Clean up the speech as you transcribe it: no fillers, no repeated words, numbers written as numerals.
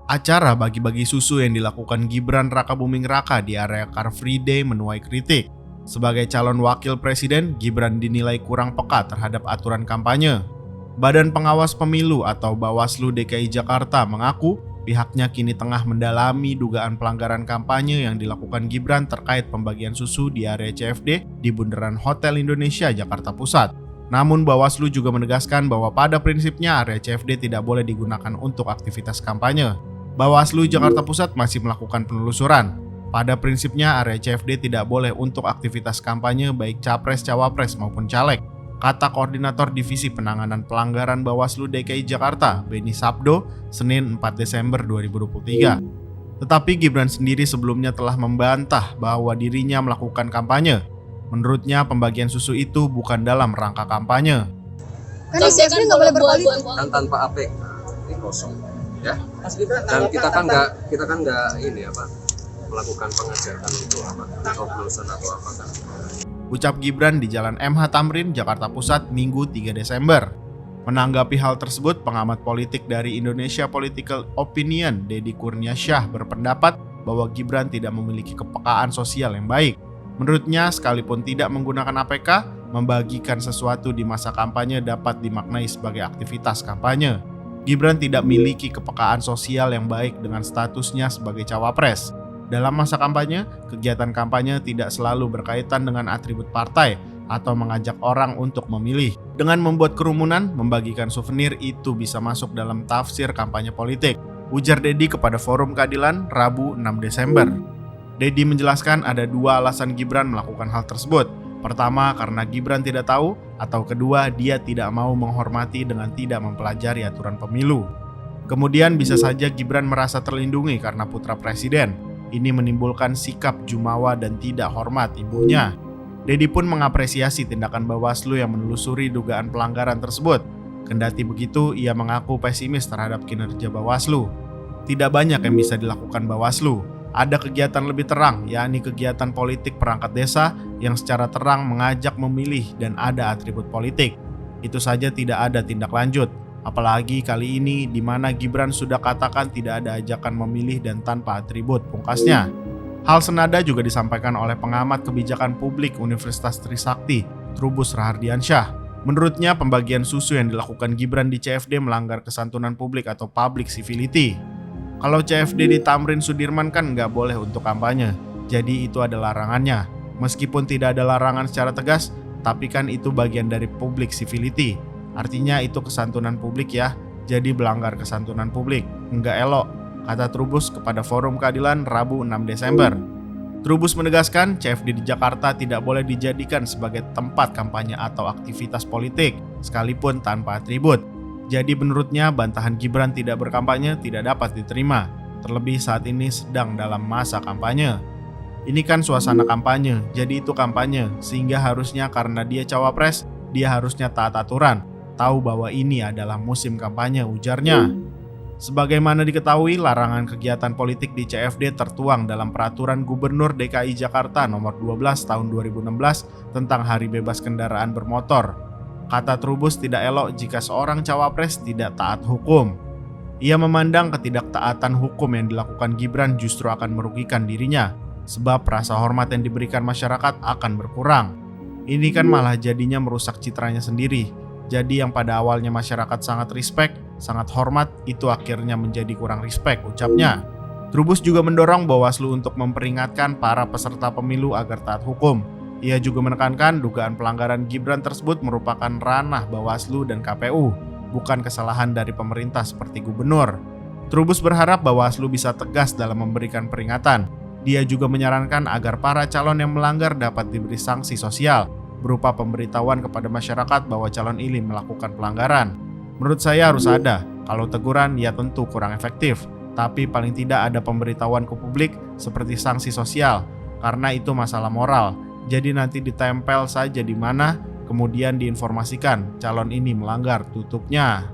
Acara bagi-bagi susu yang dilakukan Gibran Rakabuming Raka di area Car Free Day menuai kritik. Sebagai calon wakil presiden, Gibran dinilai kurang peka terhadap aturan kampanye. Badan Pengawas Pemilu atau Bawaslu DKI Jakarta mengaku pihaknya kini tengah mendalami dugaan pelanggaran kampanye yang dilakukan Gibran terkait pembagian susu di area CFD di Bundaran Hotel Indonesia, Jakarta Pusat. Namun Bawaslu juga menegaskan bahwa pada prinsipnya area CFD tidak boleh digunakan untuk aktivitas kampanye. Bawaslu Jakarta Pusat masih melakukan penelusuran. Pada prinsipnya area CFD tidak boleh untuk aktivitas kampanye baik capres, cawapres maupun caleg, kata Koordinator Divisi Penanganan Pelanggaran Bawaslu DKI Jakarta, Beni Sabdo, Senin 4 Desember 2023. Tetapi Gibran sendiri sebelumnya telah membantah bahwa dirinya melakukan kampanye. Menurutnya pembagian susu itu bukan dalam rangka kampanye. Kan CFD nggak boleh berpolitik. Dan tanpa APK ini kosong, ya. Dan kita kan nggak melakukan pengecekan untuk coblosan atau apa kan. Ucap Gibran di Jalan MH Tamrin, Jakarta Pusat, Minggu 3 Desember. Menanggapi hal tersebut, pengamat politik dari Indonesia Political Opinion, Deddy Kurniasyah berpendapat bahwa Gibran tidak memiliki kepekaan sosial yang baik. Menurutnya, sekalipun tidak menggunakan APK, membagikan sesuatu di masa kampanye dapat dimaknai sebagai aktivitas kampanye. Gibran tidak memiliki kepekaan sosial yang baik dengan statusnya sebagai cawapres. Dalam masa kampanye, kegiatan kampanye tidak selalu berkaitan dengan atribut partai atau mengajak orang untuk memilih. Dengan membuat kerumunan, membagikan souvenir itu bisa masuk dalam tafsir kampanye politik, ujar Deddy kepada Forum Keadilan Rabu 6 Desember. Deddy menjelaskan ada dua alasan Gibran melakukan hal tersebut. Pertama, karena Gibran tidak tahu, atau kedua, dia tidak mau menghormati dengan tidak mempelajari aturan pemilu. Kemudian bisa saja Gibran merasa terlindungi karena putra presiden. Ini menimbulkan sikap jumawa dan tidak hormat ibunya. Deddy pun mengapresiasi tindakan Bawaslu yang menelusuri dugaan pelanggaran tersebut. Kendati begitu, ia mengaku pesimis terhadap kinerja Bawaslu. Tidak banyak yang bisa dilakukan Bawaslu. Ada kegiatan lebih terang, yakni kegiatan politik perangkat desa yang secara terang mengajak memilih dan ada atribut politik. Itu saja tidak ada tindak lanjut. Apalagi kali ini di mana Gibran sudah katakan tidak ada ajakan memilih dan tanpa atribut, pungkasnya. Hal senada juga disampaikan oleh pengamat kebijakan publik Universitas Trisakti, Trubus Rahardiansyah. Menurutnya pembagian susu yang dilakukan Gibran di CFD melanggar kesantunan publik atau public civility. Kalau CFD di Tamrin Sudirman kan nggak boleh untuk kampanye, jadi itu ada larangannya. Meskipun tidak ada larangan secara tegas, tapi kan itu bagian dari public civility. Artinya itu kesantunan publik ya, jadi melanggar kesantunan publik. Enggak elok, kata Trubus kepada Forum Keadilan Rabu 6 Desember. Trubus menegaskan CFD di Jakarta tidak boleh dijadikan sebagai tempat kampanye atau aktivitas politik, sekalipun tanpa atribut. Jadi menurutnya bantahan Gibran tidak berkampanye tidak dapat diterima, terlebih saat ini sedang dalam masa kampanye. Ini kan suasana kampanye, jadi itu kampanye, sehingga harusnya karena dia cawapres, dia harusnya taat aturan, tahu bahwa ini adalah musim kampanye, ujarnya. Sebagaimana diketahui, larangan kegiatan politik di CFD tertuang dalam Peraturan Gubernur DKI Jakarta Nomor 12 Tahun 2016 tentang Hari Bebas Kendaraan Bermotor. Kata Trubus tidak elok jika seorang cawapres tidak taat hukum. Ia memandang ketidaktaatan hukum yang dilakukan Gibran justru akan merugikan dirinya, sebab rasa hormat yang diberikan masyarakat akan berkurang. Ini kan malah jadinya merusak citranya sendiri. Jadi yang pada awalnya masyarakat sangat respect, sangat hormat, itu akhirnya menjadi kurang respect, ucapnya. Trubus juga mendorong Bawaslu untuk memperingatkan para peserta pemilu agar taat hukum. Ia juga menekankan dugaan pelanggaran Gibran tersebut merupakan ranah Bawaslu dan KPU, bukan kesalahan dari pemerintah seperti gubernur. Trubus berharap Bawaslu bisa tegas dalam memberikan peringatan. Dia juga menyarankan agar para calon yang melanggar dapat diberi sanksi sosial, berupa pemberitahuan kepada masyarakat bahwa calon ini melakukan pelanggaran. Menurut saya harus ada, kalau teguran ya tentu kurang efektif, tapi paling tidak ada pemberitahuan ke publik seperti sanksi sosial, karena itu masalah moral. Jadi nanti ditempel saja di mana, kemudian diinformasikan calon ini melanggar, tutupnya.